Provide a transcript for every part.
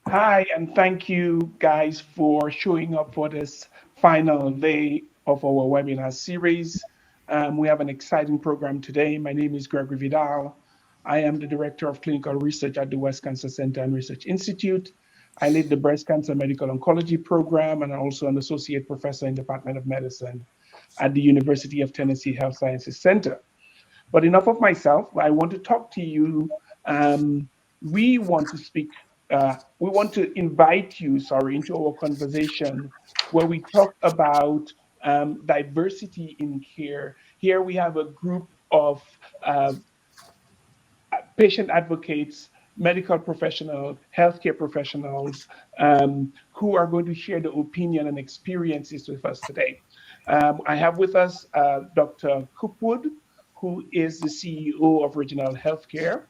Hi, and thank you guys for showing up for this final day of our webinar series. We have an exciting program today. My name is Gregory Vidal. I am the Director of Clinical Research at the West Cancer Center and Research Institute. I lead the Breast Cancer Medical Oncology Program and also an Associate Professor in the Department of Medicine at the University of Tennessee Health Sciences Center. But enough of myself. I want to talk to you. We want to speak, we want to invite you, into our conversation where we talk about diversity in care. Here we have a group of uh, patient advocates, medical professionals, healthcare professionals who are going to share their opinion and experiences with us today. I have with us Dr. Coopwood, who is the CEO of Regional Healthcare,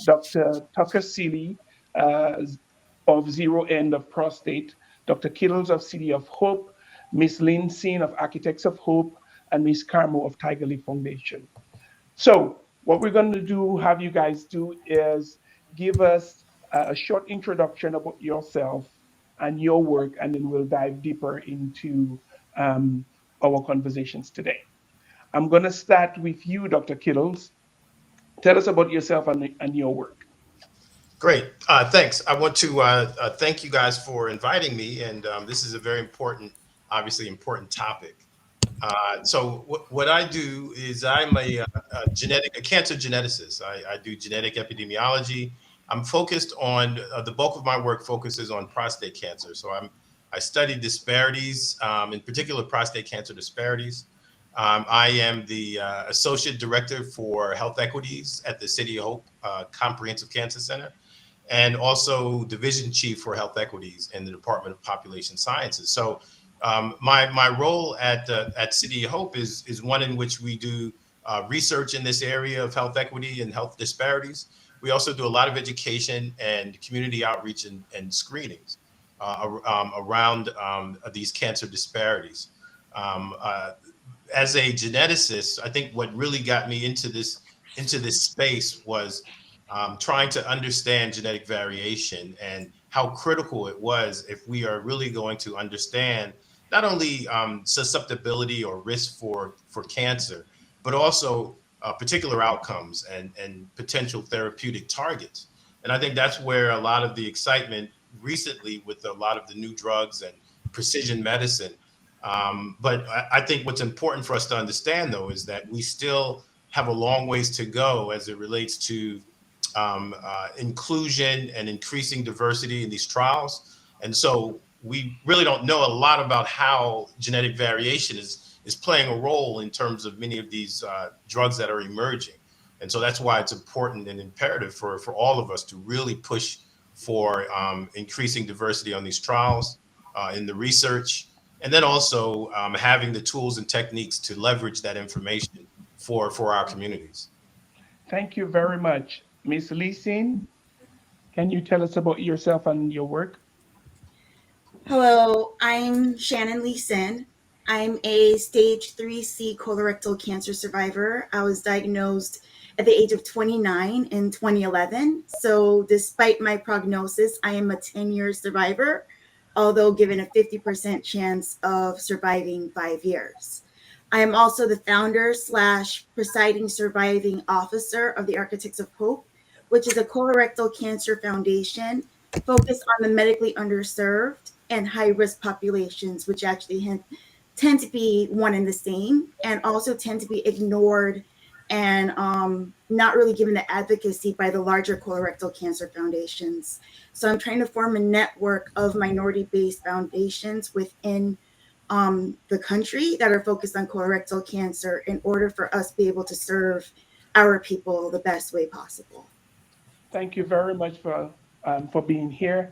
Dr. Tucker-Seeley of Zero End of Prostate, Dr. Kittles of City of Hope, Miss Lee-Sin of Architects of Hope, and Miss Karmo of Tigerlily Foundation. So what we're going to do, have you guys do, is give us a short introduction about yourself and your work, and then we'll dive deeper into our conversations today. I'm going to start with you, Dr. Kittles. Tell us about yourself and your work. Great. Thanks. I want to thank you guys for inviting me. And this is a very important, obviously important topic. So what I do is I'm a cancer geneticist. I do genetic epidemiology. I'm focused on the bulk of my work focuses on prostate cancer. So I study disparities, in particular prostate cancer disparities. I am the associate director for health equities at the City of Hope Comprehensive Cancer Center, and also division chief for health equities in the Department of Population Sciences. So my role at City of Hope is one in which we do research in this area of health equity and health disparities. We also do a lot of education and community outreach and screenings around these cancer disparities. As a geneticist, I think what really got me into this space was trying to understand genetic variation and how critical it was if we are really going to understand not only susceptibility or risk for cancer, but also particular outcomes and potential therapeutic targets. And I think that's where a lot of the excitement recently with a lot of the new drugs and precision medicine. But I think what's important for us to understand, though, is that we still have a long ways to go as it relates to inclusion and increasing diversity in these trials. And so we really don't know a lot about how genetic variation is playing a role in terms of many of these drugs that are emerging. And so that's why it's important and imperative for all of us to really push for increasing diversity on these trials, in the research, and then also having the tools and techniques to leverage that information for our communities. Thank you very much. Ms. Lee-Sin, can you tell us about yourself and your work? Hello, I'm Shannon Lee-Sin. I'm a stage 3C colorectal cancer survivor. I was diagnosed at the age of 29 in 2011. So despite my prognosis, I am a 10-year survivor, although given a 50% chance of surviving 5 years. I am also the founder / presiding surviving officer of the Architects of Hope, which is a colorectal cancer foundation focused on the medically underserved and high-risk populations, which actually tend to be one and the same, and also tend to be ignored and not really given the advocacy by the larger colorectal cancer foundations. So I'm trying to form a network of minority-based foundations within the country that are focused on colorectal cancer in order for us to be able to serve our people the best way possible. Thank you very much for being here.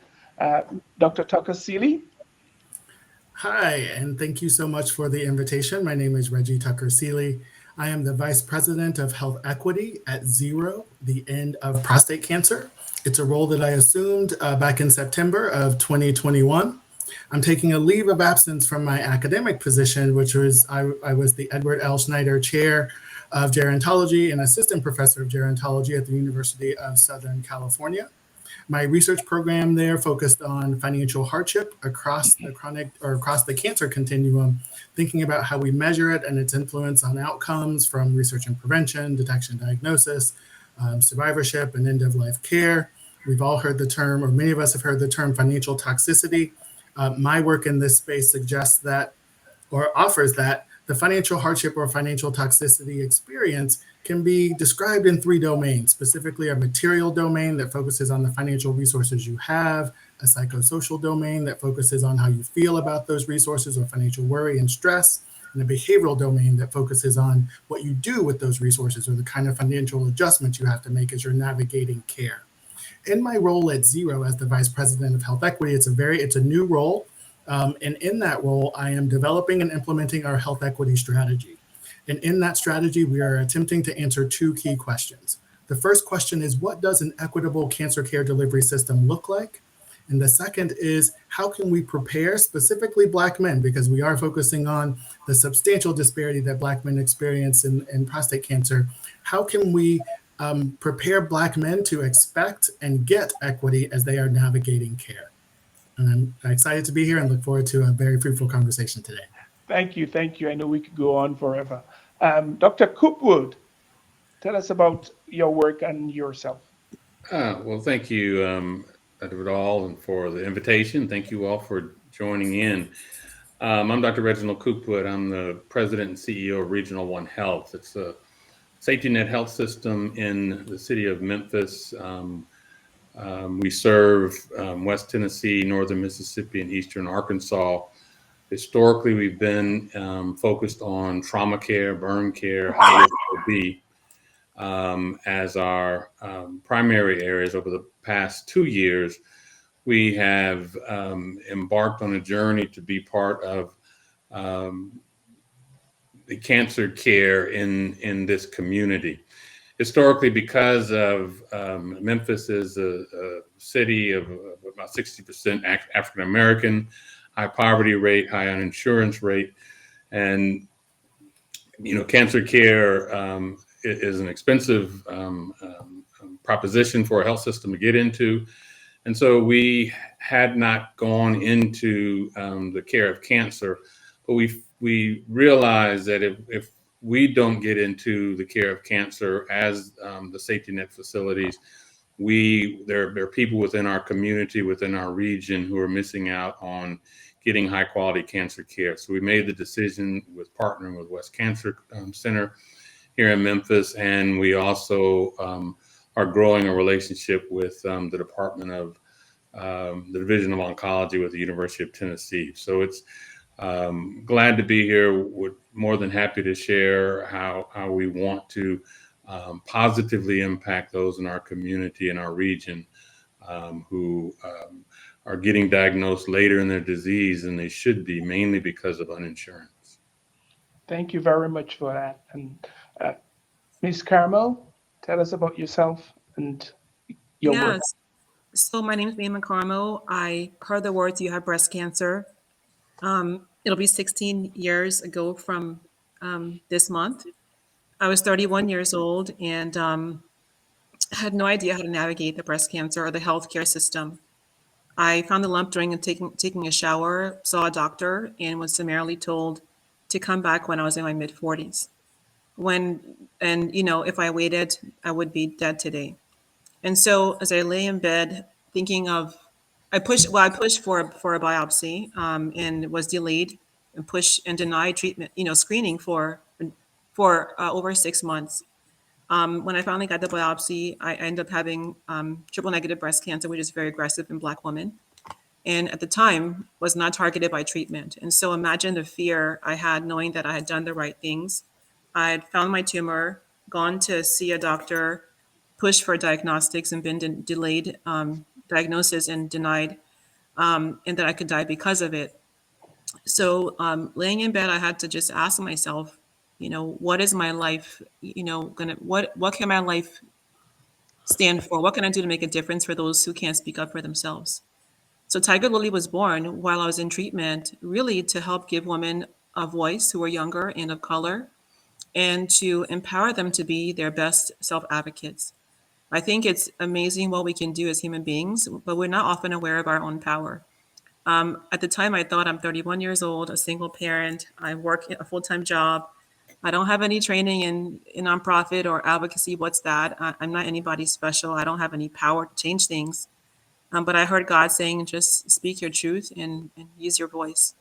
Dr. Tucker-Seeley. Hi, and thank you so much for the invitation. My name is Reggie Tucker-Seeley. I am the Vice President of Health Equity at Zero, the End of Prostate Cancer. It's a role that I assumed back in September of 2021. I'm taking a leave of absence from my academic position, which was I was the Edward L. Schneider Chair of Gerontology and Assistant Professor of Gerontology at the University of Southern California. My research program there focused on financial hardship across the chronic or across the cancer continuum, thinking about how we measure it and its influence on outcomes from research and prevention, detection, diagnosis, survivorship, and end-of-life care. We've all heard the term, or many of us have heard the term financial toxicity. My work in this space suggests that, or offers that, the financial hardship or financial toxicity experience can be described in 3 domains, specifically a material domain that focuses on the financial resources you have, a psychosocial domain that focuses on how you feel about those resources or financial worry and stress, and a behavioral domain that focuses on what you do with those resources or the kind of financial adjustments you have to make as you're navigating care. In my role at Zero as the Vice President of Health Equity, it's a new role. And in that role, I am developing and implementing our health equity strategy. And in that strategy, we are attempting to answer 2 key questions. The first question is, what does an equitable cancer care delivery system look like? And the second is, how can we prepare specifically Black men, because we are focusing on the substantial disparity that Black men experience in prostate cancer. How can we prepare Black men to expect and get equity as they are navigating care? And I'm excited to be here and look forward to a very fruitful conversation today. Thank you. Thank you. I know we could go on forever. Dr. Coopwood, tell us about your work and yourself. Well, thank you, Dr. Vidal, and for the invitation. Thank you all for joining in. I'm Dr. Reginald Coopwood. I'm the president and CEO of Regional One Health. It's a safety net health system in the city of Memphis. We serve West Tennessee, Northern Mississippi, and Eastern Arkansas. Historically, we've been focused on trauma care, burn care, high-risk OB as our primary areas. Over the past 2 years, we have embarked on a journey to be part of the cancer care in this community. Historically, because of Memphis is a city of about 60% African-American, high poverty rate, high uninsurance rate, and cancer care is an expensive proposition for a health system to get into, and so we had not gone into the care of cancer, but we realized that if we don't get into the care of cancer as the safety net facilities, there are people within our community, within our region, who are missing out on getting high quality cancer care. So we made the decision with partnering with West Cancer Center here in Memphis, and we also are growing a relationship with the Department of the Division of Oncology with the University of Tennessee. So it's glad to be here. We're more than happy to share how we want to positively impact those in our community and our region who are getting diagnosed later in their disease than they should be, mainly because of uninsurance. Thank you very much for that. And Ms. Karmo, tell us about yourself and your work. So my name is Maimah Karmo. I heard the words, you have breast cancer. It'll be 16 years ago from this month. I was 31 years old and had no idea how to navigate the breast cancer or the healthcare system. I found the lump during taking a shower, saw a doctor, and was summarily told to come back when I was in my mid-40s. If I waited, I would be dead today. And so as I lay in bed thinking of, I pushed for a biopsy and was delayed and pushed and denied treatment, screening for over 6 months. When I finally got the biopsy, I ended up having triple negative breast cancer, which is very aggressive in Black women. And at the time was not targeted by treatment. And so imagine the fear I had knowing that I had done the right things. I had found my tumor, gone to see a doctor, pushed for diagnostics and been delayed diagnosis and denied, and that I could die because of it. So laying in bed, I had to just ask myself, what is my life, what can my life stand for? What can I do to make a difference for those who can't speak up for themselves? So Tigerlily was born while I was in treatment, really to help give women a voice who are younger and of color, and to empower them to be their best self-advocates. I think it's amazing what we can do as human beings, but we're not often aware of our own power. At the time, I thought I'm 31 years old, a single parent. I work a full-time job. I don't have any training in nonprofit or advocacy. What's that? I'm not anybody special. I don't have any power to change things. But I heard God saying, just speak your truth and use your voice.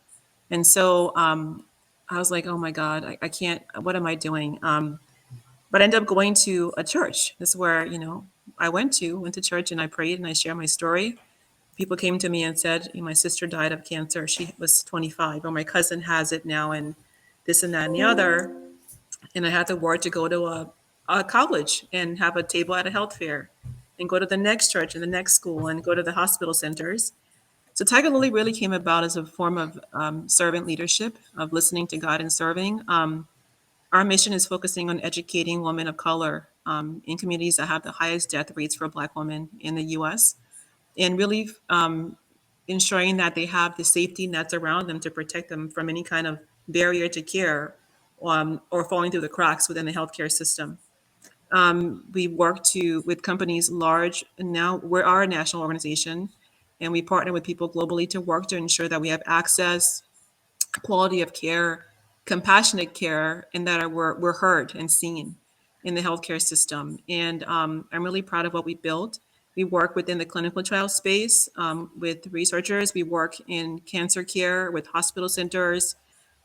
And so I was like, oh my God, I can't, what am I doing? But I ended up going to a church. This is where, I went to church and I prayed and I shared my story. People came to me and said, my sister died of cancer. She was 25, or my cousin has it now, and this and that and the other. And I had the word to go to a college and have a table at a health fair and go to the next church and the next school and go to the hospital centers. So Tigerlily really came about as a form of servant leadership, of listening to God and serving. Our mission is focusing on educating women of color in communities that have the highest death rates for Black women in the U.S., and really ensuring that they have the safety nets around them to protect them from any kind of barrier to care or falling through the cracks within the healthcare system. We work with companies large, and now we're a national organization, and we partner with people globally to work to ensure that we have access, quality of care, compassionate care, and that we're heard and seen in the healthcare system. And I'm really proud of what we built. We work within the clinical trial space with researchers. We work in cancer care with hospital centers.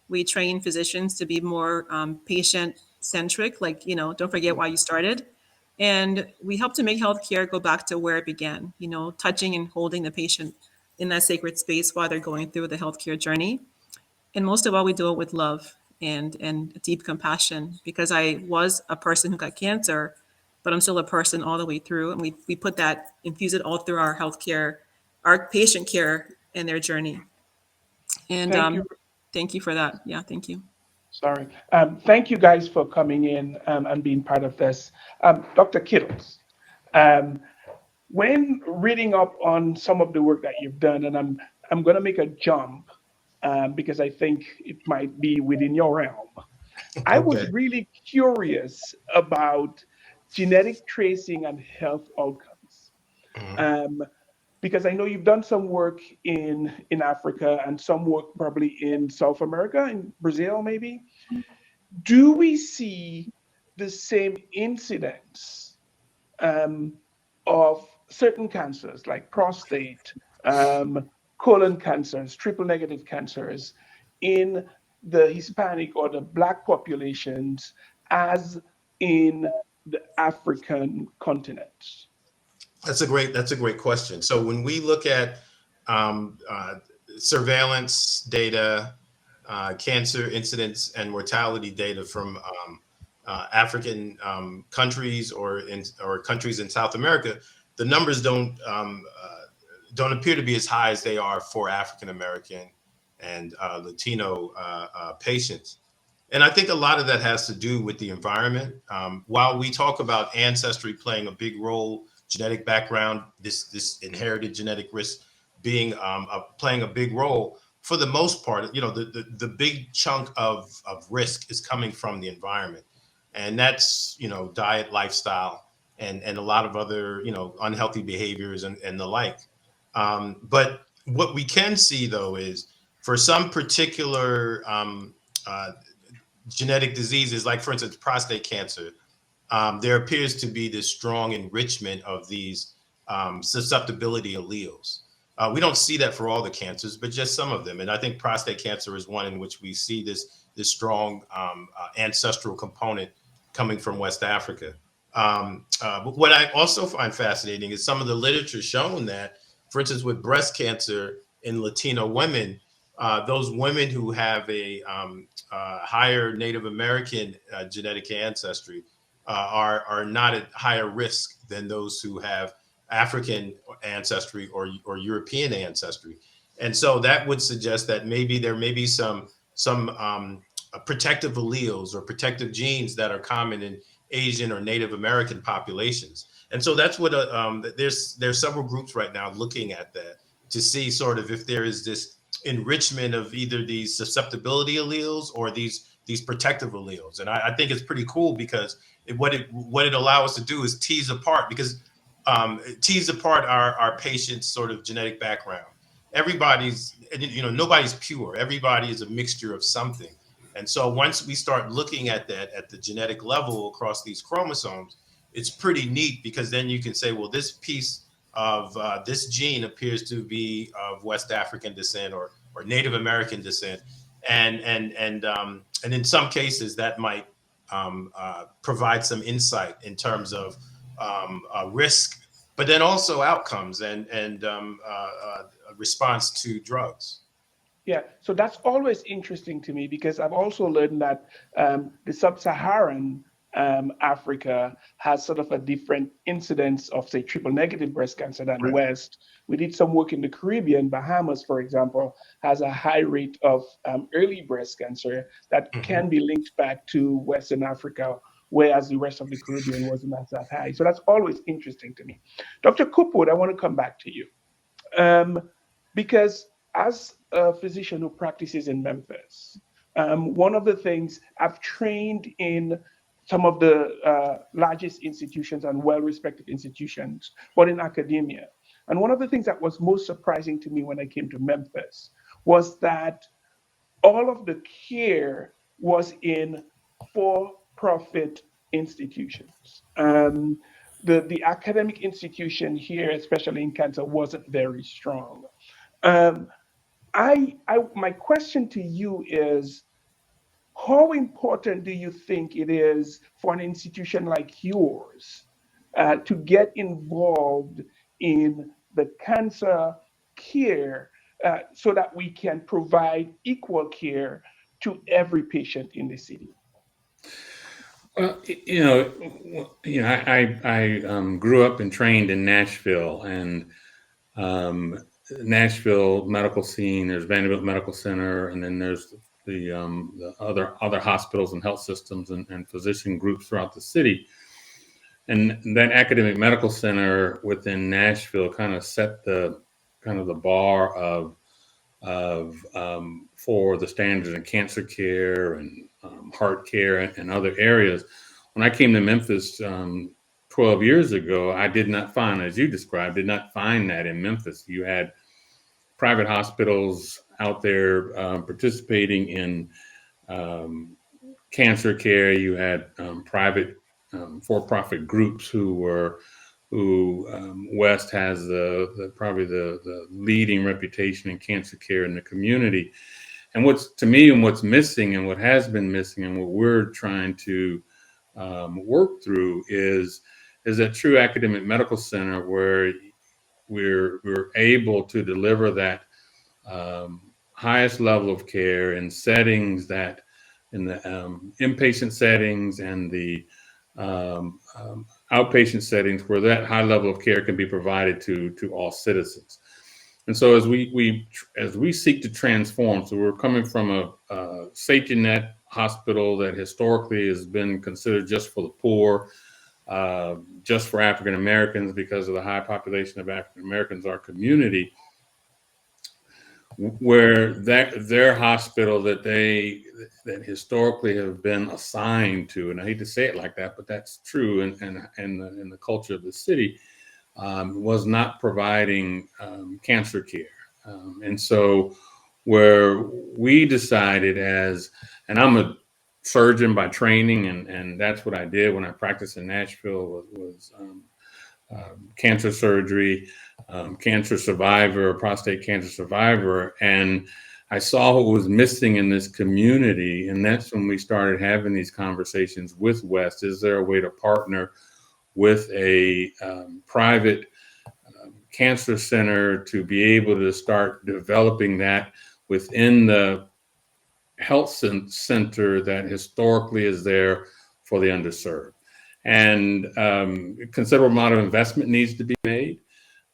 We train physicians to be more patient-centric, don't forget why you started. And we help to make healthcare go back to where it began, touching and holding the patient in that sacred space while they're going through the healthcare journey. And most of all, we do it with love and deep compassion, because I was a person who got cancer, but I'm still a person all the way through. And we put that, infuse it all through our healthcare, our patient care and their journey. And Thank you. thank you for that. Yeah, thank you. Sorry. Thank you guys for coming in and being part of this. Dr. Kittles, when reading up on some of the work that you've done, and I'm going to make a jump because I think it might be within your realm. I was Okay. really curious about genetic tracing and health outcomes. Because I know you've done some work in Africa and some work probably in South America, in Brazil maybe. Do we see the same incidence of certain cancers like prostate, colon cancers, triple negative cancers in the Hispanic or the Black populations as in the African continent? That's a great question. So when we look at surveillance data, cancer incidence and mortality data from African countries or countries in South America, the numbers don't appear to be as high as they are for African American and Latino patients. And I think a lot of that has to do with the environment. While we talk about ancestry playing a big role, genetic background, this inherited genetic risk being playing a big role, for the most part, the big chunk of risk is coming from the environment. And that's, diet, lifestyle, and a lot of other, unhealthy behaviors and the like. But what we can see, though, is for some particular genetic diseases, like, for instance, prostate cancer, there appears to be this strong enrichment of these susceptibility alleles. We don't see that for all the cancers, but just some of them. And I think prostate cancer is one in which we see this strong ancestral component coming from West Africa. But what I also find fascinating is some of the literature showing that, for instance, with breast cancer in Latino women, those women who have a higher Native American genetic ancestry are not at higher risk than those who have African ancestry or European ancestry. And so that would suggest that maybe there may be some protective alleles or protective genes that are common in Asian or Native American populations. And so that's what there's several groups right now looking at that to see sort of if there is this enrichment of either these susceptibility alleles or these protective alleles. And I think it's pretty cool because what it allows us to do is tease apart, because tease apart our patient's sort of genetic background. Everybody's, nobody's pure. Everybody is a mixture of something. And so once we start looking at that at the genetic level across these chromosomes, it's pretty neat, because then you can say, well, this piece of this gene appears to be of West African descent or Native American descent, and in some cases that might provide some insight in terms of risk, but then also outcomes and response to drugs. Yeah, so that's always interesting to me, because I've also learned that the sub-Saharan Africa has sort of a different incidence of, say, triple negative breast cancer than the West. We did some work in the Caribbean. Bahamas, for example, has a high rate of early breast cancer that can be linked back to Western Africa, whereas the rest of the Caribbean wasn't that high. So that's always interesting to me. Dr. Coopwood, I want to come back to you. Because as a physician who practices in Memphis, one of the things I've trained in some of the largest institutions and well-respected institutions, but in academia. And one of the things that was most surprising to me when I came to Memphis was that all of the care was in for-profit institutions. The academic institution here, especially in cancer, wasn't very strong. My question to you is, how important do you think it is for an institution like yours to get involved in the cancer care so that we can provide equal care to every patient in the city? Well, I grew up and trained in Nashville, and Nashville medical scene. There's Vanderbilt Medical Center, and then there's the other hospitals and health systems and physician groups throughout the city. And that academic medical center within Nashville kind of set the bar for the standards in cancer care and heart care and other areas. When I came to Memphis 12 years ago, I did not find, as you described, that in Memphis. You had private hospitals out there participating in cancer care. You had private for-profit groups who West has probably the leading reputation in cancer care in the community. And what's missing and what has been missing and what we're trying to work through is that true academic medical center where we're able to deliver that highest level of care in settings that in the inpatient settings and the outpatient settings where that high level of care can be provided to all citizens. And so as we seek to transform, so we're coming from a safety net hospital that historically has been considered just for the poor, just for African Americans because of the high population of African Americans, our community, where their hospital that historically have been assigned to, and I hate to say it like that, but that's true in the culture of the city, was not providing cancer care. And so where we decided and I'm a surgeon by training, and that's what I did when I practiced in Nashville was cancer surgery, cancer survivor, prostate cancer survivor. And I saw what was missing in this community. And that's when we started having these conversations with West. Is there a way to partner with a private cancer center to be able to start developing that within the health center that historically is there for the underserved? And a considerable amount of investment needs to be made.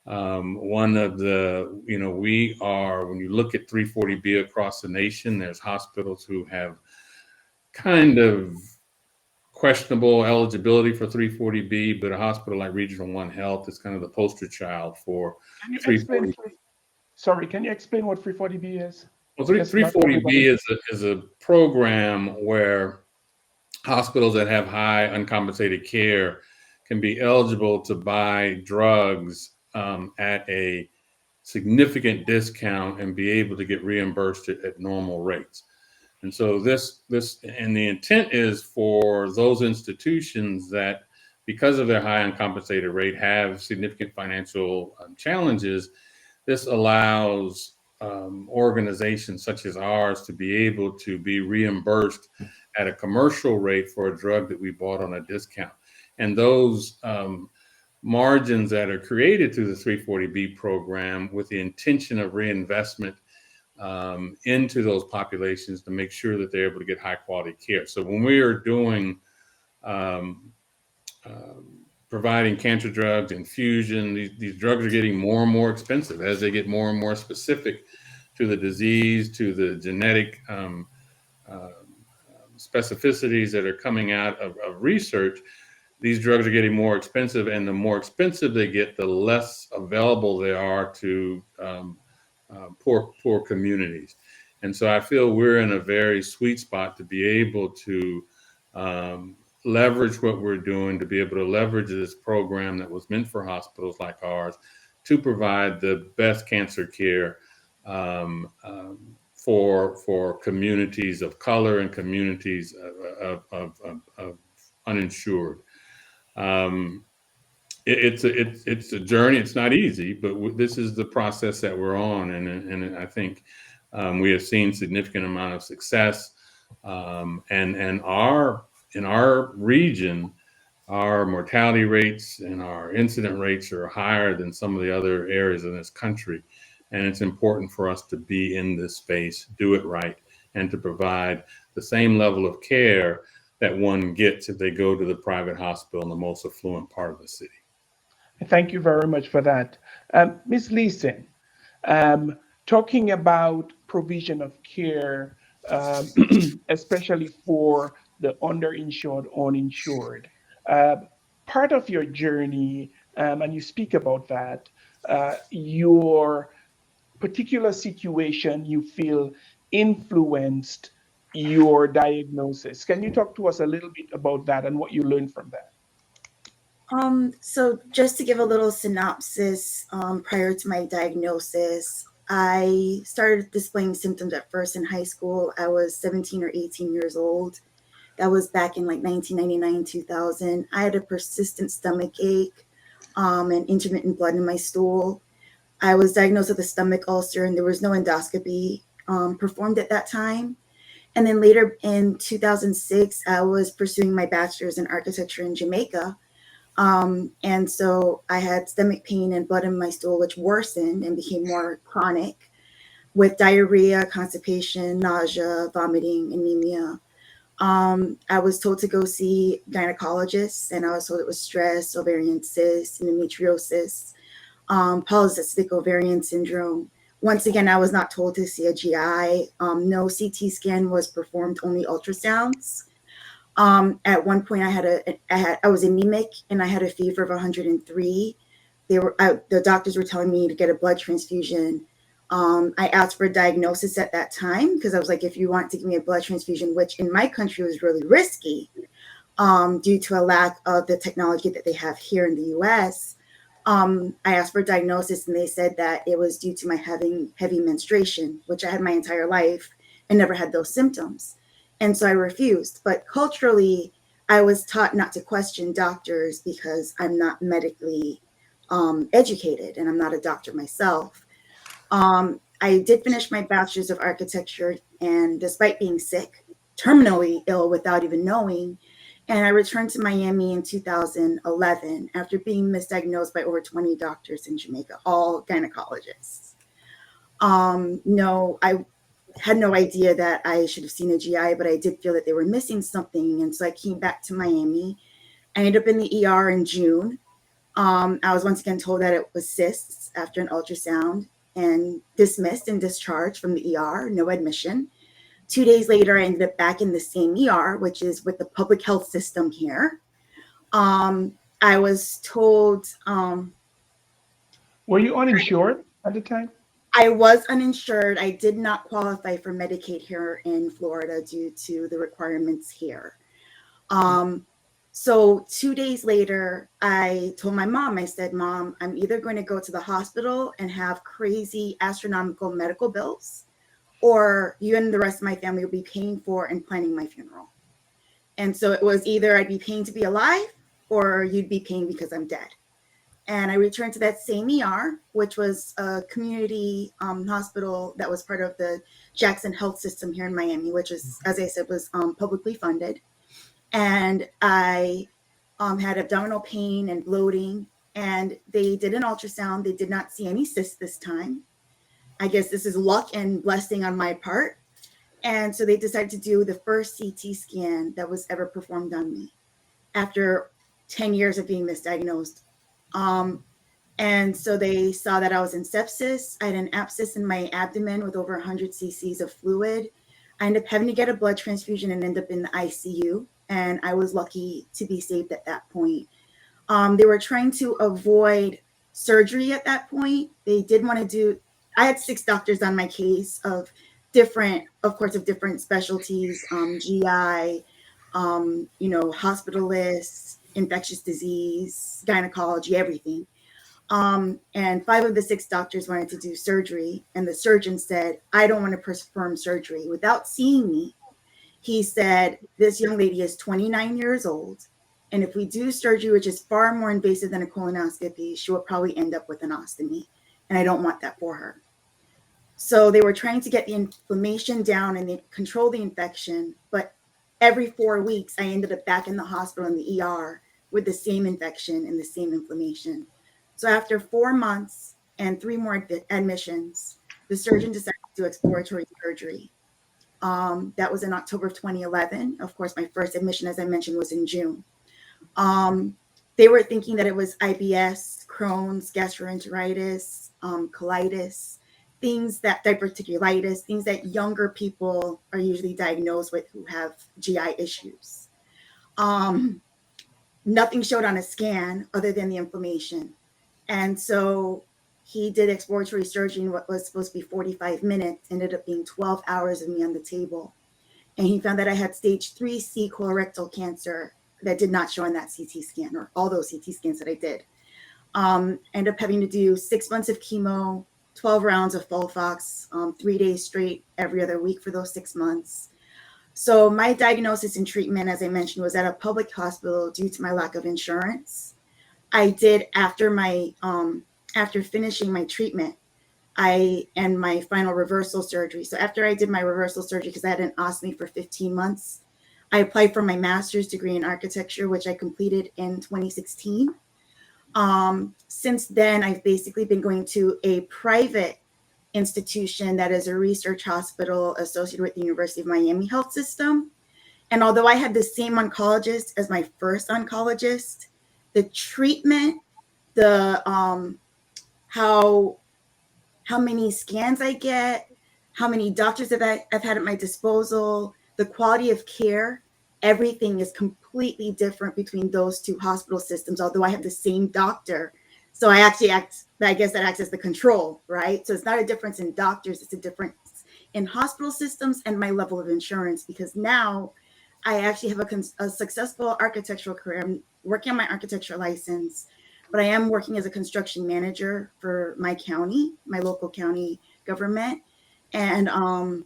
One of the, when you look at 340B across the nation, there's hospitals who have kind of questionable eligibility for 340B, but a hospital like Regional One Health is kind of the poster child for 340B. Sorry, can you explain what 340B is? Well, 340B is a program where hospitals that have high uncompensated care can be eligible to buy drugs at a significant discount and be able to get reimbursed at normal rates. And so and the intent is for those institutions that, because of their high uncompensated rate, have significant financial challenges. This allows organizations such as ours to be able to be reimbursed at a commercial rate for a drug that we bought on a discount. And those margins that are created through the 340B program with the intention of reinvestment into those populations to make sure that they're able to get high quality care. So when we are doing providing cancer drugs, infusion, these drugs are getting more and more expensive as they get more and more specific to the disease, to the genetic specificities that are coming out of research. These drugs are getting more expensive, and the more expensive they get, the less available they are to poor communities. And so I feel we're in a very sweet spot to be able to leverage what we're doing, to be able to leverage this program that was meant for hospitals like ours to provide the best cancer care for communities of color and communities of uninsured. It's a journey. It's not easy, but this is the process that we're on, and I think we have seen significant amount of success. And in our region, our mortality rates and our incident rates are higher than some of the other areas in this country, and it's important for us to be in this space, do it right, and to provide the same level of care that one gets if they go to the private hospital in the most affluent part of the city. Thank you very much for that. Ms. Lee-Sin, talking about provision of care, especially for the underinsured, uninsured, part of your journey, and you speak about that, your particular situation you feel influenced your diagnosis. Can you talk to us a little bit about that and what you learned from that? So just to give a little synopsis, prior to my diagnosis, I started displaying symptoms at first in high school. I was 17 or 18 years old. That was back in like 1999, 2000. I had a persistent stomach ache and intermittent blood in my stool. I was diagnosed with a stomach ulcer, and there was no endoscopy performed at that time. And then later in 2006, I was pursuing my bachelor's in architecture in Jamaica. And so I had stomach pain and blood in my stool, which worsened and became more chronic with diarrhea, constipation, nausea, vomiting, anemia. I was told to go see gynecologists, and I was told it was stress, ovarian cysts, endometriosis, polycystic ovarian syndrome. Once again, I was not told to see a GI. No CT scan was performed, only ultrasounds. At one point, I was anemic and I had a fever of 103. The doctors were telling me to get a blood transfusion. I asked for a diagnosis at that time because I was like, if you want to give me a blood transfusion, which in my country was really risky due to a lack of the technology that they have here in the US, I asked for a diagnosis and they said that it was due to my having heavy menstruation, which I had my entire life and never had those symptoms. And so I refused. But culturally, I was taught not to question doctors because I'm not medically educated and I'm not a doctor myself. I did finish my bachelor's of architecture, and despite being sick, terminally ill without even knowing, and I returned to Miami in 2011 after being misdiagnosed by over 20 doctors in Jamaica, all gynecologists. No, I had no idea that I should have seen a GI, but I did feel that they were missing something. And so I came back to Miami. I ended up in the ER in June. I was once again told that it was cysts after an ultrasound and dismissed and discharged from the ER, no admission. 2 days later, I ended up back in the same ER, which is with the public health system here. I was told. Were you uninsured at the time? I was uninsured. I did not qualify for Medicaid here in Florida due to the requirements here. So 2 days later, I told my mom, I said, Mom, I'm either going to go to the hospital and have crazy astronomical medical bills, or you and the rest of my family will be paying for and planning my funeral. And so it was either I'd be paying to be alive or you'd be paying because I'm dead. And I returned to that same ER, which was a community hospital that was part of the Jackson Health System here in Miami, which is, as I said, was publicly funded. And I had abdominal pain and bloating, and they did an ultrasound. They did not see any cysts this time. I guess this is luck and blessing on my part. And so they decided to do the first CT scan that was ever performed on me after 10 years of being misdiagnosed. And so they saw that I was in sepsis. I had an abscess in my abdomen with over 100 cc's of fluid. I ended up having to get a blood transfusion and end up in the ICU. And I was lucky to be saved at that point. They were trying to avoid surgery at that point. They did want to do, I had 6 doctors on my case of different specialties, GI, hospitalists, infectious disease, gynecology, everything. And 5 of the 6 doctors wanted to do surgery. And the surgeon said, I don't want to perform surgery. Without seeing me, he said, this young lady is 29 years old. And if we do surgery, which is far more invasive than a colonoscopy, she will probably end up with an ostomy. And I don't want that for her. So they were trying to get the inflammation down and they control the infection. But every 4 weeks, I ended up back in the hospital in the ER with the same infection and the same inflammation. So after 4 months and 3 more admissions, the surgeon decided to do exploratory surgery. That was in October of 2011. Of course, my first admission, as I mentioned, was in June. They were thinking that it was IBS, Crohn's, gastroenteritis, colitis, diverticulitis, things that younger people are usually diagnosed with who have GI issues. Nothing showed on a scan other than the inflammation. And so he did exploratory surgery in what was supposed to be 45 minutes, ended up being 12 hours of me on the table. And he found that I had stage 3C colorectal cancer that did not show on that CT scan, or all those CT scans that I did. Ended up having to do 6 months of chemo, 12 rounds of Folfox, 3 days straight every other week for those 6 months. So my diagnosis and treatment, as I mentioned, was at a public hospital due to my lack of insurance. I did after finishing my treatment, and my final reversal surgery. So after I did my reversal surgery, because I had an ostomy for 15 months, I applied for my master's degree in architecture, which I completed in 2016. Since then, I've basically been going to a private institution that is a research hospital associated with the University of Miami Health System. And although I had the same oncologist as my first oncologist, the treatment, how many scans I get, how many doctors I've had at my disposal, the quality of care, everything is completely different between those 2 hospital systems, although I have the same doctor. So I guess that acts as the control, right? So it's not a difference in doctors, it's a difference in hospital systems and my level of insurance, because now I actually have a successful architectural career. I'm working on my architecture license, but I am working as a construction manager for my county, my local county government. And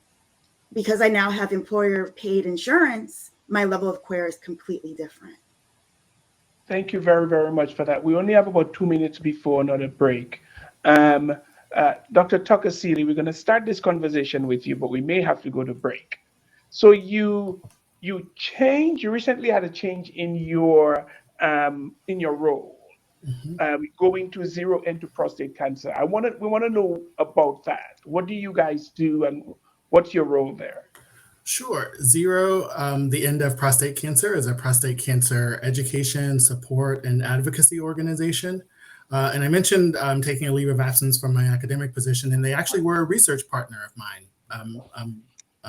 because I now have employer paid insurance, my level of care is completely different. Thank you very, very much for that. We only have about 2 minutes before another break. Dr. Tucker-Seeley, we're going to start this conversation with you, but we may have to go to break. So you recently had a change in your role. Going to zero into prostate cancer. We want to know about that. What do you guys do and what's your role there? Sure. Zero, the End of Prostate Cancer, is a prostate cancer education, support, and advocacy organization. And I mentioned taking a leave of absence from my academic position, and they actually were a research partner of mine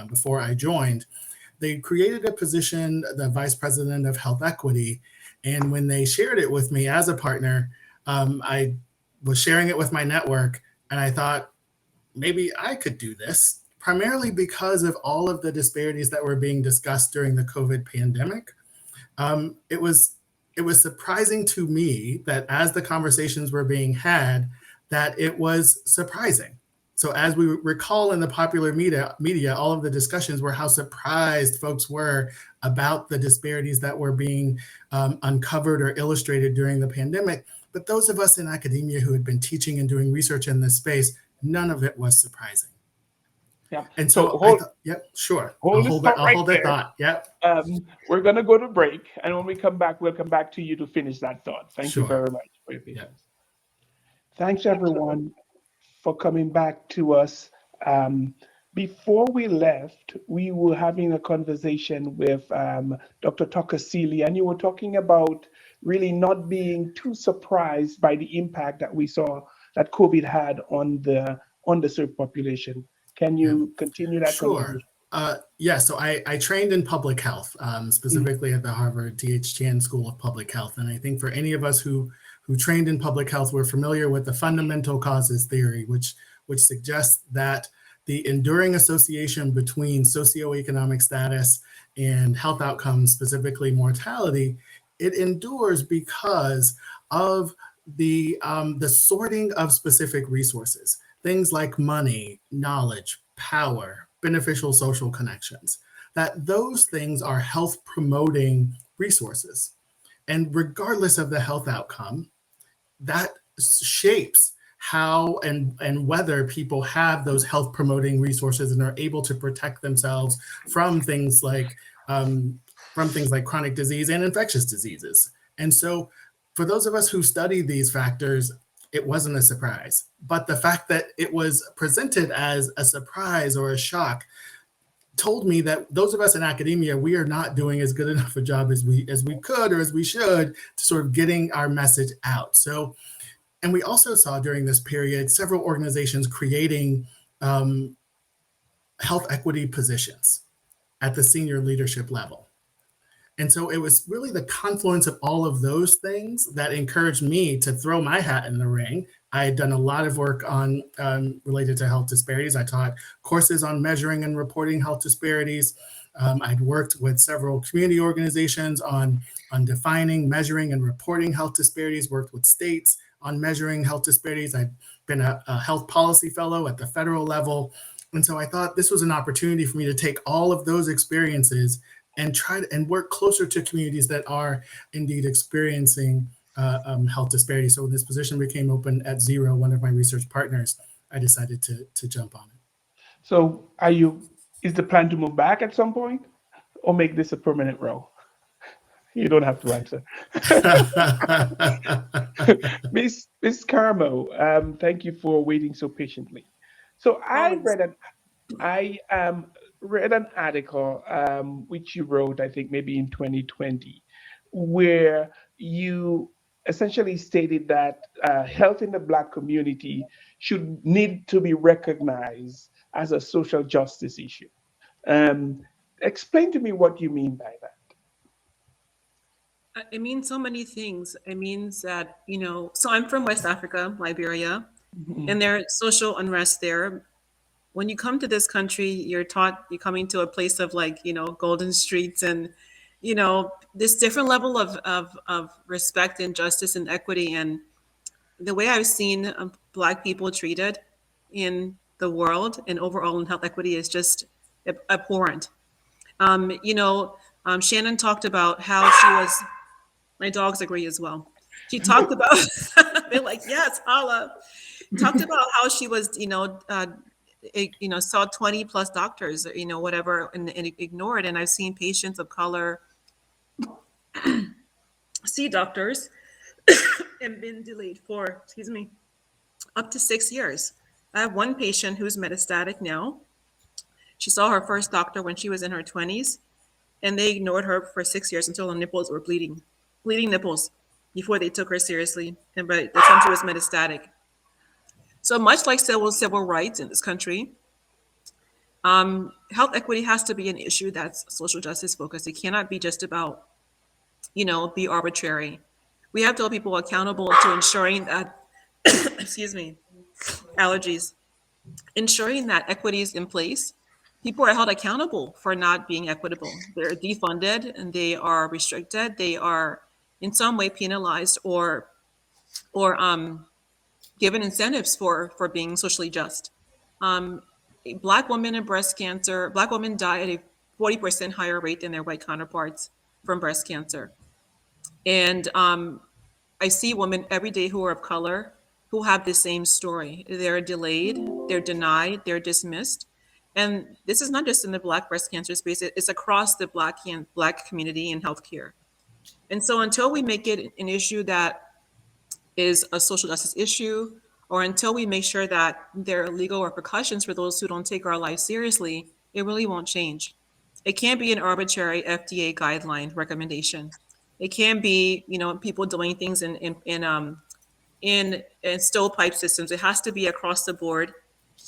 before I joined. They created a position, the Vice President of Health Equity, and when they shared it with me as a partner, I was sharing it with my network, and I thought, maybe I could do this, primarily because of all of the disparities that were being discussed during the COVID pandemic. it was surprising to me that as the conversations were being had, that it was surprising. So as we recall in the popular media, all of the discussions were how surprised folks were about the disparities that were being uncovered or illustrated during the pandemic. But those of us in academia who had been teaching and doing research in this space, none of it was surprising. Yeah. And so I thought, yep, sure. I'll hold that thought. Yep. We're going to go to break. And when we come back, we'll come back to you to finish that thought. Thank you very much for your patience. Yep. Thanks, everyone, for coming back to us. Before we left, we were having a conversation with Dr. Tucker-Seeley, and you were talking about really not being too surprised by the impact that we saw that COVID had on the underserved population. Can you continue that conversation? Yeah, so I trained in public health, specifically at the Harvard T.H. Chan School of Public Health. And I think for any of us who trained in public health, we're familiar with the fundamental causes theory, which suggests that the enduring association between socioeconomic status and health outcomes, specifically mortality, it endures because of the sorting of specific resources. Things like money, knowledge, power, beneficial social connections, that those things are health promoting resources. And regardless of the health outcome, that shapes how and whether people have those health promoting resources and are able to protect themselves from things like chronic disease and infectious diseases. And so for those of us who study these factors, it wasn't a surprise. But the fact that it was presented as a surprise or a shock told me that those of us in academia, we are not doing as good enough a job as we could or as we should to sort of getting our message out. So, and we also saw during this period several organizations creating health equity positions at the senior leadership level. And so it was really the confluence of all of those things that encouraged me to throw my hat in the ring. I had done a lot of work on related to health disparities. I taught courses on measuring and reporting health disparities. I'd worked with several community organizations on defining, measuring, and reporting health disparities, worked with states on measuring health disparities. I'd been a health policy fellow at the federal level. And so I thought this was an opportunity for me to take all of those experiences and try to work closer to communities that are indeed experiencing health disparities. So when this position became open at Zero, one of my research partners, I decided to jump on it. So is the plan to move back at some point or make this a permanent role? You don't have to answer. Miss Karmo, thank you for waiting so patiently. So I read an article which you wrote, I think maybe in 2020, where you essentially stated that health in the Black community should need to be recognized as a social justice issue. Explain to me what you mean by that. It means so many things. It means that, so I'm from West Africa, Liberia, and there's social unrest there. When you come to this country, you're coming to a place of golden streets and, this different level of respect and justice and equity. And the way I've seen Black people treated in the world and overall in health equity is just abhorrent. Shannon talked about how she was, my dogs agree as well. She talked about, they're like, yes, holla. Talked about how she was, saw 20 plus doctors, whatever, and ignored. And I've seen patients of color see doctors and been delayed for, up to 6 years. I have one patient who's metastatic now. She saw her first doctor when she was in her 20s, and they ignored her for 6 years until her nipples were bleeding nipples before they took her seriously. And by the time she was metastatic. So much like civil rights in this country, health equity has to be an issue that's social justice focused. It cannot be just about, be arbitrary. We have to hold people accountable to ensuring that, allergies, ensuring that equity is in place people are held accountable for not being equitable. They're defunded and they are restricted. They are in some way penalized or given incentives for being socially just. Um, Black women in breast cancer, Black women die at a 40% higher rate than their white counterparts from breast cancer. And I see women every day who are of color who have the same story. They're delayed, they're denied, they're dismissed. And this is not just in the Black breast cancer space, it's across the Black community in healthcare. And so until we make it an issue that is a social justice issue, or until we make sure that there are legal repercussions for those who don't take our lives seriously, it really won't change. It can't be an arbitrary FDA guideline recommendation. It can't be, people doing things in stovepipe systems. It has to be across the board.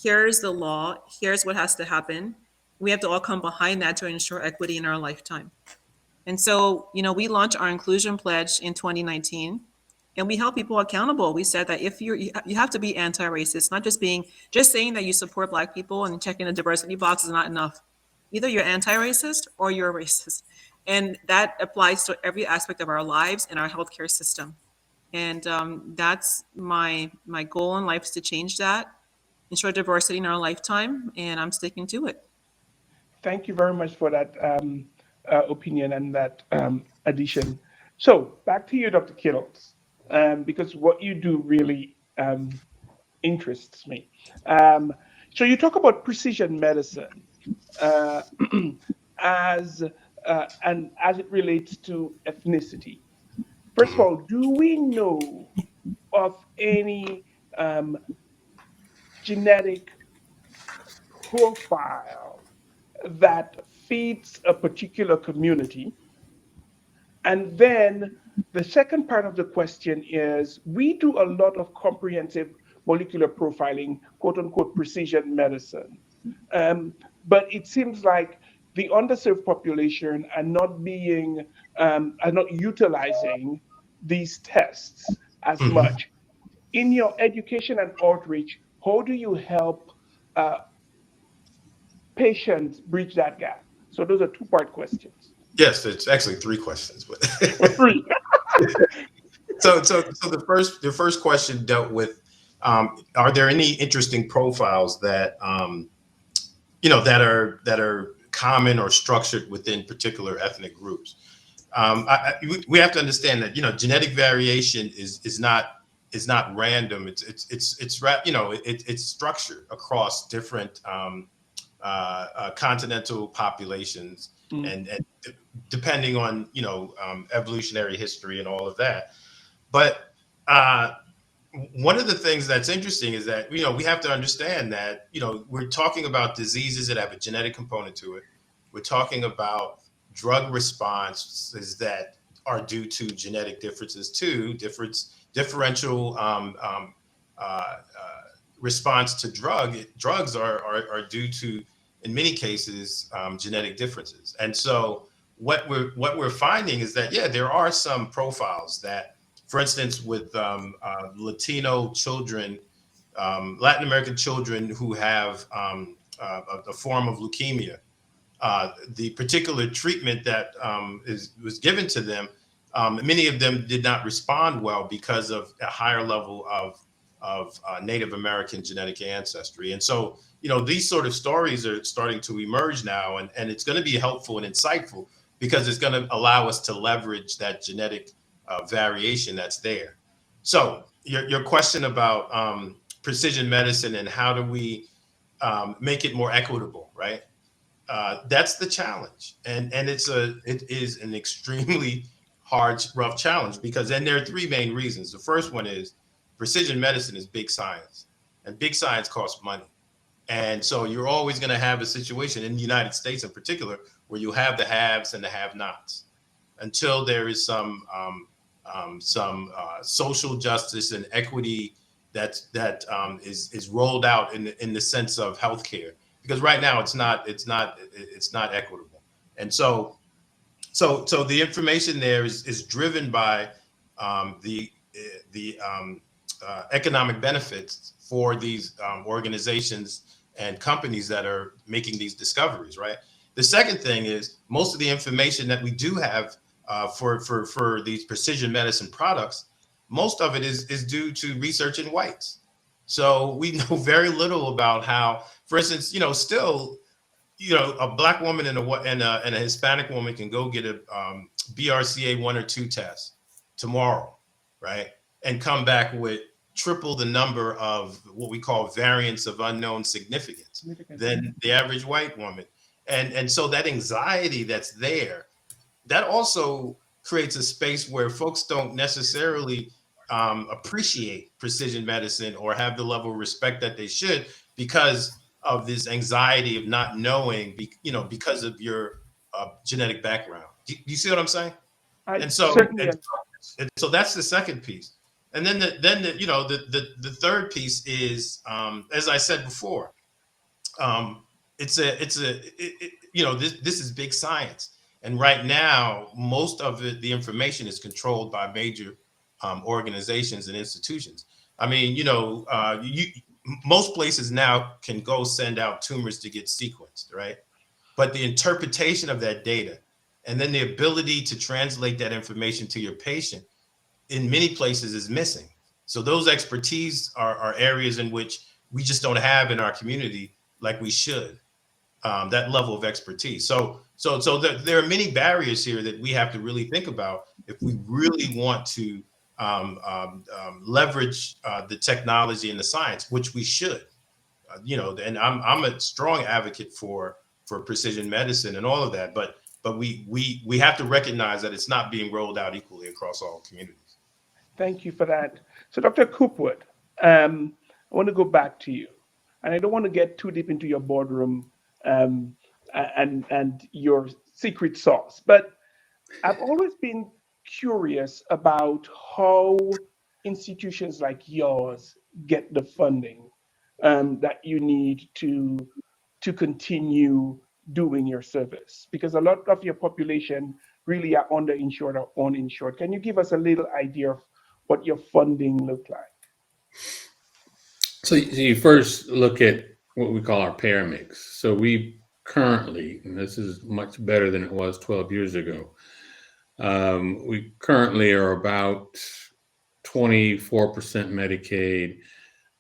Here's the law. Here's what has to happen. We have to all come behind that to ensure equity in our lifetime. And so, we launched our inclusion pledge in 2019, and we held people accountable. We said that if you have to be anti-racist, not just saying that you support Black people and checking the diversity box is not enough. Either you're anti-racist or you're a racist. And that applies to every aspect of our lives and our healthcare system. And that's my goal in life, is to change that, ensure diversity in our lifetime, and I'm sticking to it. Thank you very much for that opinion and that addition. So back to you, Dr. Kittles, because what you do really interests me. So you talk about precision medicine as it relates to ethnicity. First of all, do we know of any genetic profile that fits a particular community? And then the second part of the question is, we do a lot of comprehensive molecular profiling, quote unquote, precision medicine. But it seems like the underserved population are not utilizing these tests as much. In your education and outreach, how do you help patients bridge that gap? So those are two-part questions. Yes, it's actually three questions, but Three. so the first question dealt with, are there any interesting profiles that that are common or structured within particular ethnic groups? We have to understand that genetic variation is not random. It's structured across different continental populations, and depending on evolutionary history and all of that. But one of the things that's interesting is that we have to understand that we're talking about diseases that have a genetic component to it. We're talking about drug responses that are due to genetic differences too, differential response to drugs are due to, in many cases, genetic differences. And so what we're finding is that there are some profiles that, for instance, with Latino children, Latin American children who have a form of leukemia, the particular treatment that was given to them, many of them did not respond well because of a higher level of Native American genetic ancestry. And so, these sort of stories are starting to emerge now, and it's going to be helpful and insightful because it's going to allow us to leverage that genetic variation that's there. So your question about precision medicine and how do we make it more equitable, right? That's the challenge, and it is an extremely hard, rough challenge, because then there are three main reasons. The first one is precision medicine is big science, and big science costs money. And so you're always going to have a situation in the United States in particular where you have the haves and the have-nots until there is some social justice and equity that is rolled out in the sense of healthcare. Because right now it's not equitable. And so the information there is driven by the economic benefits for these organizations and companies that are making these discoveries, right? The second thing is most of the information that we do have for these precision medicine products, most of it is due to research in whites. So we know very little about how, for instance, still, a Black woman and a Hispanic woman can go get a BRCA 1 or 2 test tomorrow, right? And come back with triple the number of what we call variants of unknown significance than the average white woman. And so that anxiety that's there, that also creates a space where folks don't necessarily appreciate precision medicine or have the level of respect that they should, because of this anxiety of not knowing, because of your genetic background. Do you see what I'm saying? And so that's the second piece. And then the third piece is, as I said before, this is big science. And right now, most of the information is controlled by major organizations and institutions. I mean, most places now can go send out tumors to get sequenced, right? But the interpretation of that data and then the ability to translate that information to your patient in many places is missing. So those expertise are areas in which we just don't have in our community like we should, that level of expertise. So there are many barriers here that we have to really think about if we really want to leverage the technology and the science, which we should. And I'm a strong advocate for precision medicine and all of that, but we have to recognize that it's not being rolled out equally across all communities. Thank you for that. So Dr. Coopwood, I want to go back to you, and I don't want to get too deep into your boardroom and your secret sauce, but I've always been curious about how institutions like yours get the funding that you need to continue doing your service, because a lot of your population really are underinsured or uninsured. Can you give us a little idea of what your funding look like? So you first look at what we call our payer mix. So we currently, and this is much better than it was 12 years ago, we currently are about 24% Medicaid,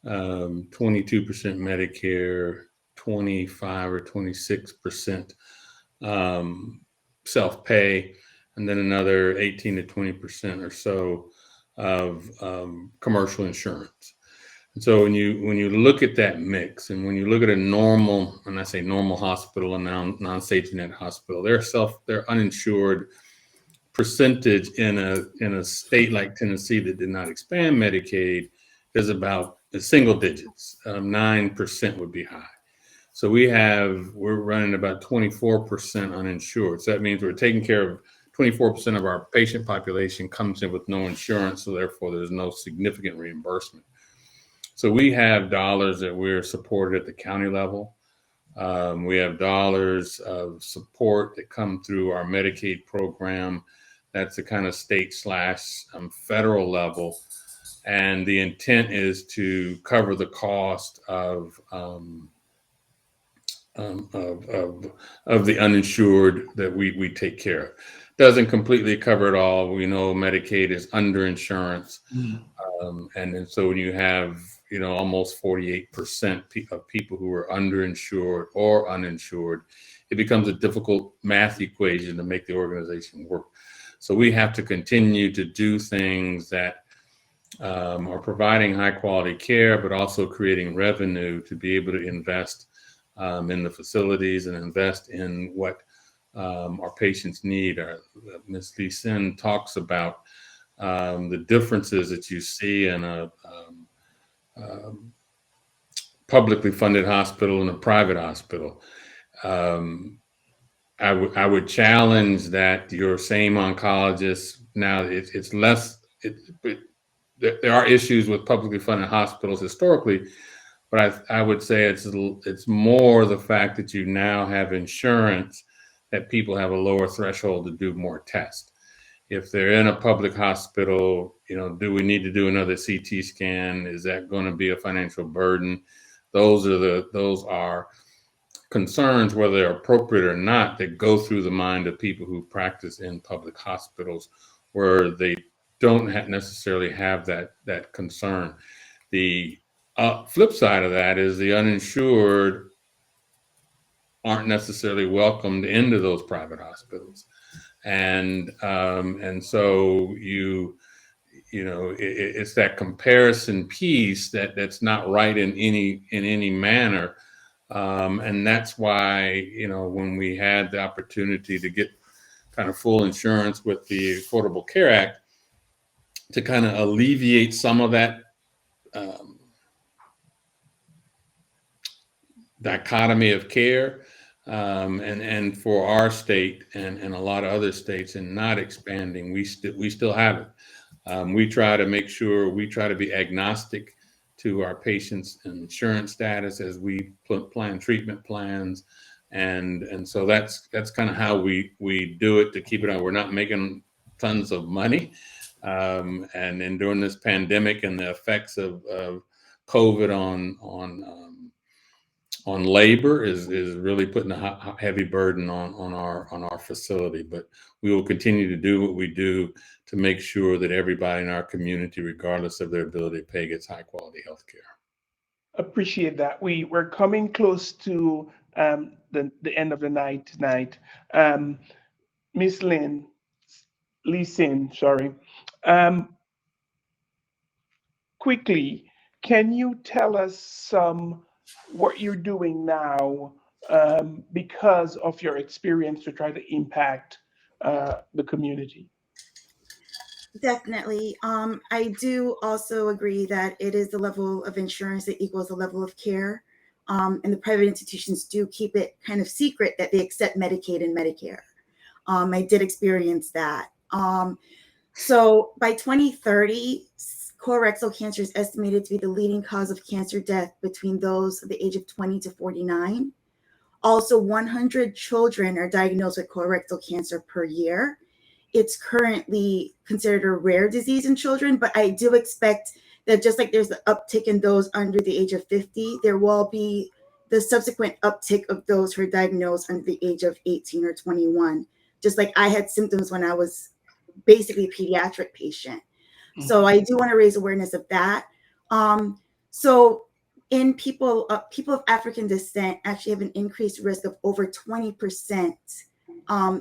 22% Medicare, 25 or 26% self-pay, and then another 18 to 20% or so of commercial insurance. And so when you look at that mix, and when you look at a normal, and I say normal hospital and non-safety net hospital, their uninsured percentage in a state like Tennessee that did not expand Medicaid is about single digits. 9% would be high. So we're running about 24% uninsured. So that means we're taking care of 24% of our patient population comes in with no insurance. So therefore there's no significant reimbursement. So we have dollars that we're supported at the county level. We have dollars of support that come through our Medicaid program. That's the kind of state/federal level. And the intent is to cover the cost of the uninsured that we take care of. Doesn't completely cover it all. We know Medicaid is underinsurance. And so when you have, almost 48% of people who are underinsured or uninsured, it becomes a difficult math equation to make the organization work. So we have to continue to do things that are providing high quality care, but also creating revenue to be able to invest in the facilities and invest in what our patients need. Ms. Lee-Sin talks about the differences that you see in a publicly funded hospital and a private hospital. I would challenge that your same oncologist, now it's less, there are issues with publicly funded hospitals historically, but I would say it's more the fact that you now have insurance, that people have a lower threshold to do more tests. If they're in a public hospital, do we need to do another CT scan? Is that going to be a financial burden? those are concerns, whether they're appropriate or not, that go through the mind of people who practice in public hospitals, where they don't necessarily have that concern. The flip side of that is the uninsured aren't necessarily welcomed into those private hospitals, and so it's that comparison piece that's not right in any manner, and that's why when we had the opportunity to get kind of full insurance with the Affordable Care Act to kind of alleviate some of that dichotomy of care, and for our state and a lot of other states, and not expanding, we still have it. We try to make sure we try to be agnostic to our patients' insurance status as we plan treatment plans, and so that's kind of how we do it to keep it on. We're not making tons of money, and then during this pandemic and the effects of COVID on labor is really putting a heavy burden on our facility. But we will continue to do what we do to make sure that everybody in our community, regardless of their ability to pay, gets high quality health care. Appreciate that. We're coming close to the end of the night tonight. Miss Lee-Sin, sorry. Quickly, can you tell us what you're doing now because of your experience to try to impact the community? Definitely. I do also agree that it is the level of insurance that equals the level of care. And the private institutions do keep it kind of secret that they accept Medicaid and Medicare. I did experience that. So by 2030, colorectal cancer is estimated to be the leading cause of cancer death between those of the age of 20 to 49. Also, 100 children are diagnosed with colorectal cancer per year. It's currently considered a rare disease in children, but I do expect that just like there's an uptick in those under the age of 50, there will be the subsequent uptick of those who are diagnosed under the age of 18 or 21. Just like I had symptoms when I was basically a pediatric patient. So I do want to raise awareness of that. So in people of African descent actually have an increased risk of over 20%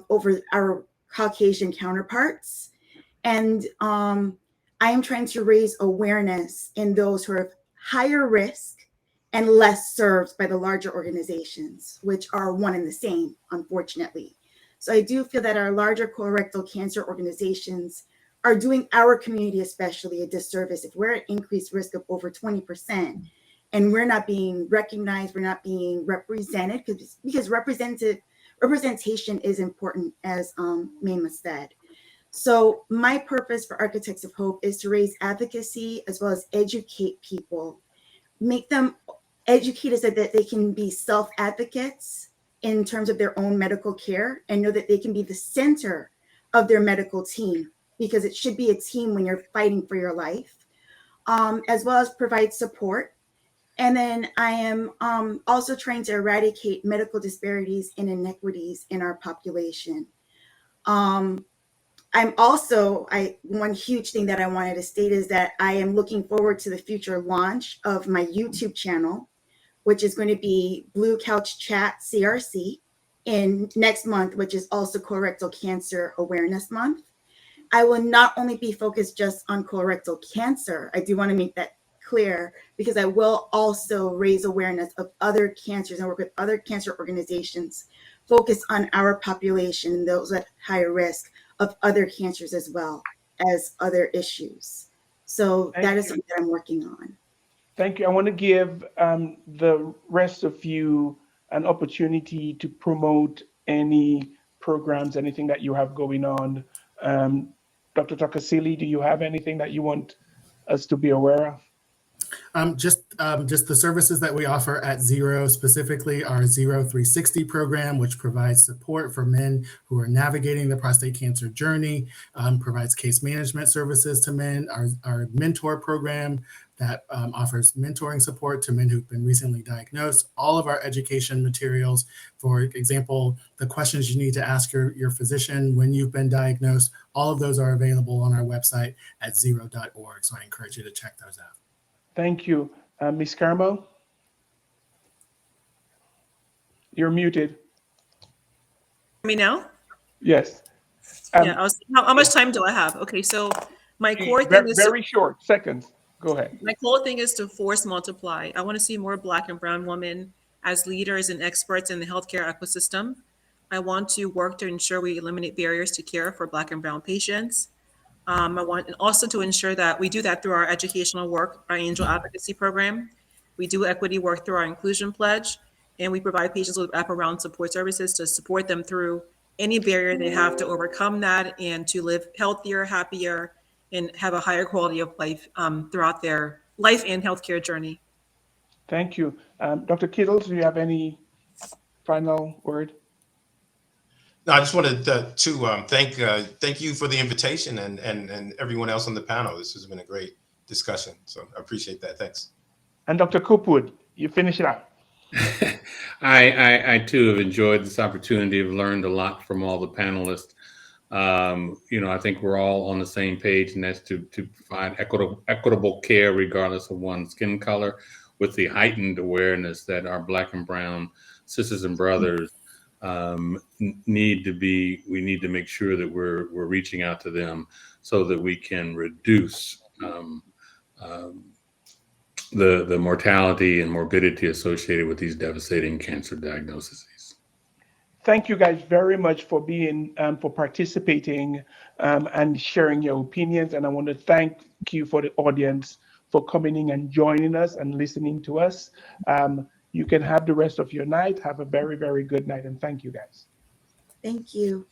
over our Caucasian counterparts. And I am trying to raise awareness in those who are higher risk and less served by the larger organizations, which are one and the same, unfortunately. So I do feel that our larger colorectal cancer organizations are doing our community especially a disservice if we're at increased risk of over 20% and we're not being recognized, we're not being represented, because representation is important, as Maimah said. So my purpose for Architects of Hope is to raise advocacy as well as educate people, make them educated so that they can be self-advocates in terms of their own medical care and know that they can be the center of their medical team, because it should be a team when you're fighting for your life, as well as provide support. And then I am also trying to eradicate medical disparities and inequities in our population. One huge thing that I wanted to state is that I am looking forward to the future launch of my YouTube channel, which is going to be Blue Couch Chat CRC in next month, which is also Colorectal Cancer Awareness Month. I will not only be focused just on colorectal cancer. I do want to make that clear, because I will also raise awareness of other cancers and work with other cancer organizations, focus on our population and those at higher risk of other cancers as well as other issues. So that is something that I'm working on. Thank you. I want to give the rest of you an opportunity to promote any programs, anything that you have going on. Dr. Tucker-Seeley, do you have anything that you want us to be aware of? Just the services that we offer at Zero, specifically our Zero 360 program, which provides support for men who are navigating the prostate cancer journey, provides case management services to men, our mentor program that offers mentoring support to men who've been recently diagnosed, all of our education materials, for example, the questions you need to ask your physician when you've been diagnosed, all of those are available on our website at zero.org. So I encourage you to check those out. Thank you. Ms. Karmo? You're muted. Me now? Yes. Yeah. How much time do I have? Okay. So my core thing is very short seconds. Go ahead. my core thing is to force multiply. I want to see more Black and Brown women as leaders and experts in the healthcare ecosystem. I want to work to ensure we eliminate barriers to care for Black and Brown patients. I want also to ensure that we do that through our educational work, our Angel Advocacy Program. We do equity work through our Inclusion Pledge, and we provide patients with wraparound support services to support them through any barrier they have to overcome that and to live healthier, happier, and have a higher quality of life throughout their life and healthcare journey. Thank you. Dr. Kittles, do you have any final word? No, I just wanted to thank you for the invitation and everyone else on the panel. This has been a great discussion, so I appreciate that. Thanks. And Dr. Coopwood, you finish it up. I too have enjoyed this opportunity. I've learned a lot from all the panelists. I think we're all on the same page, and that's to provide equitable care regardless of one's skin color, with the heightened awareness that our Black and Brown sisters and brothers need to make sure that we're reaching out to them so that we can reduce the mortality and morbidity associated with these devastating cancer diagnoses. Thank you guys very much for for participating and sharing your opinions. And I want to thank you for the audience for coming in and joining us and listening to us. You can have the rest of your night. Have a very, very good night. And thank you guys. Thank you.